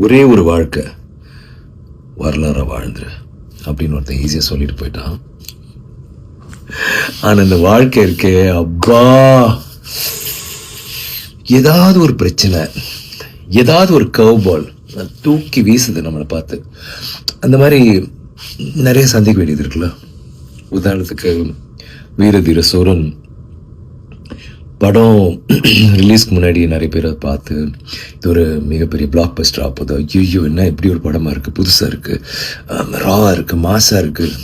ஒரே ஒரு வாழ்க்கை வரலாற வாழ்ந்துரு அப்படின்னு ஒருத்தன் ஈஸியாக சொல்லிட்டு போயிட்டான். ஆனால் இந்த வாழ்க்கை இருக்கே அப்பா, ஏதாவது ஒரு பிரச்சனை, ஏதாவது ஒரு கர்வ் பால் தூக்கி வீசுது நம்மளை பார்த்து. அந்த மாதிரி நிறைய சந்திக்க வேண்டியது இருக்குல்ல. உதாரணத்துக்கு வீரதீர சோரன் படம் ரிலீஸ்க்கு முன்னாடி நிறைய பேர் அதை பார்த்து இது ஒரு மிகப்பெரிய பிளாக் பஸ்டர் ஆகுது, ஐயோ என்ன இப்படி ஒரு படமாக இருக்குது, புதுசாக இருக்குது, ராவாக இருக்குது, மாசாக இருக்குது,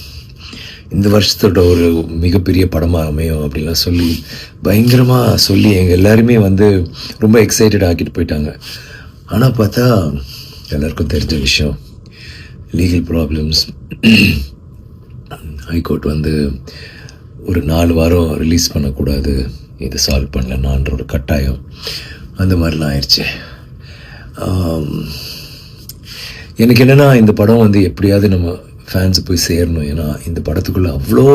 இந்த வருஷத்தோட ஒரு மிகப்பெரிய படமாக அமையும் அப்படின்லாம் சொல்லி பயங்கரமாக சொல்லி எங்கள் எல்லாருமே ரொம்ப எக்ஸைட்டட் ஆக்கிட்டு போயிட்டாங்க. ஆனால் பார்த்தா எல்லாருக்கும் தெரிஞ்ச விஷயம், லீகல் ப்ராப்ளம்ஸ், ஹைகோர்ட் ஒரு 4 வாரம் ரிலீஸ் பண்ணக்கூடாது, இதை சால்வ் பண்ணலன்னான்ற ஒரு கட்டாயம், அந்த மாதிரிலாம் ஆயிடுச்சு. எனக்கு என்னென்னா இந்த படம் எப்படியாவது நம்ம ஃபேன்ஸு போய் சேரணும். ஏன்னா இந்த படத்துக்குள்ளே அவ்வளோ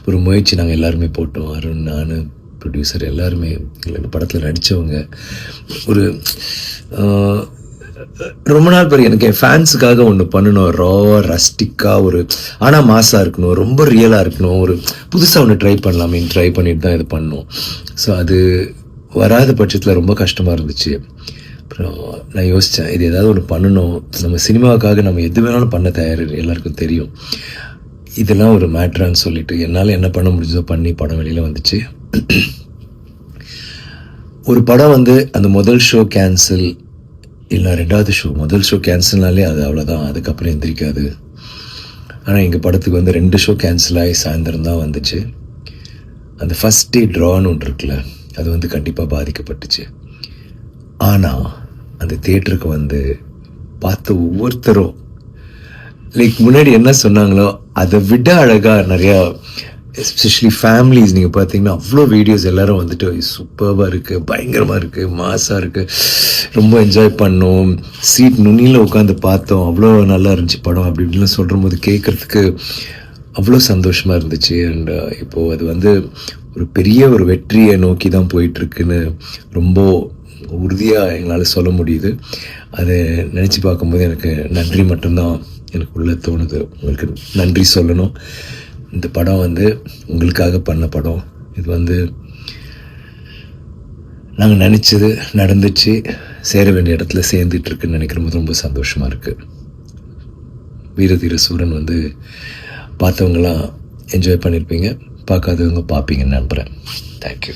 ஒரு முயற்சி நாங்கள் எல்லாருமே போட்டோம். அருண், நான், ப்ரொடியூசர் எல்லாருமே, இந்த படத்தில் நடித்தவங்க. ஒரு ரொம்ப நாள் பிறகு எனக்கு என் ஃபேன்ஸுக்காக ஒன்று பண்ணணும், ராவாக ரஸ்டிக்காக ஆனால் மாசாக இருக்கணும், ரொம்ப ரியலாக இருக்கணும், ஒரு புதுசாக ஒன்று ட்ரை பண்ணலாமேன்னு ட்ரை பண்ணிட்டு தான் இது பண்ணோம். ஸோ அது வராத பட்சத்தில் ரொம்ப கஷ்டமாக இருந்துச்சு. அப்புறம் நான் யோசித்தேன், இது ஏதாவது ஒன்று பண்ணணும், நம்ம சினிமாவுக்காக நம்ம எது வேணாலும் பண்ண தயார், எல்லாருக்கும் தெரியும், இதெல்லாம் ஒரு மேட்ரான்னு சொல்லிட்டு என்னால் என்ன பண்ண முடிஞ்சதோ பண்ணி படம் வெளியில் வந்துச்சு. ஒரு படம் அந்த முதல் ஷோ கேன்சல் இல்லை 2வது ஷோ, முதல் ஷோ கேன்சல்னாலே அது அவ்வளோதான், அதுக்கப்புறம் எந்திரிக்காது. ஆனால் எங்கள் படத்துக்கு 2 ஷோ கேன்சல் ஆகி சாயந்தரம் தான் வந்துச்சு. அந்த ஃபஸ்ட் டே ட்ரான்னு ஒன்று இருக்குல்ல, அது கண்டிப்பாக பாதிக்கப்பட்டுச்சு. ஆனால் அந்த தியேட்டருக்கு பார்த்த ஒவ்வொருத்தரும் முன்னாடி என்ன சொன்னாங்களோ அதை விட அழகாக நிறையா, எஸ்பெஷலி ஃபேமிலிஸ் நீங்கள் பார்த்தீங்கன்னா அவ்வளோ வீடியோஸ் எல்லோரும் சூப்பராக இருக்குது, பயங்கரமாக இருக்குது, மாசாக இருக்குது, ரொம்ப என்ஜாய் பண்ணோம், சீட் நுனியில் உட்காந்து பார்த்தோம், அவ்வளோ நல்லா இருந்துச்சு படம் அப்படி இப்படிலாம் சொல்கிற போது கேட்குறதுக்கு அவ்வளோ சந்தோஷமாக இருந்துச்சு. அண்ட் இப்போது அது ஒரு பெரிய ஒரு வெற்றியை நோக்கி தான் போயிட்டுருக்குன்னு ரொம்ப உறுதியாக எங்களால் சொல்ல முடியுது. அதை நினச்சி பார்க்கும்போது எனக்கு நன்றி மட்டும்தான் எனக்கு உள்ளே தோணுது. உங்களுக்கு நன்றி சொல்லணும். இந்த படம் உங்களுக்காக பண்ண படம். இது நாங்கள் நினச்சது நடந்துச்சு, சேர வேண்டிய இடத்துல சேர்ந்துட்டுருக்குன்னு நினைக்கிறபோது ரொம்ப சந்தோஷமாக இருக்குது. வீரதீர சூரன் பார்த்தவங்களாம் என்ஜாய் பண்ணியிருப்பீங்க, பார்க்காதவங்க பார்ப்பீங்கன்னு நம்புகிறேன். தேங்க்யூ.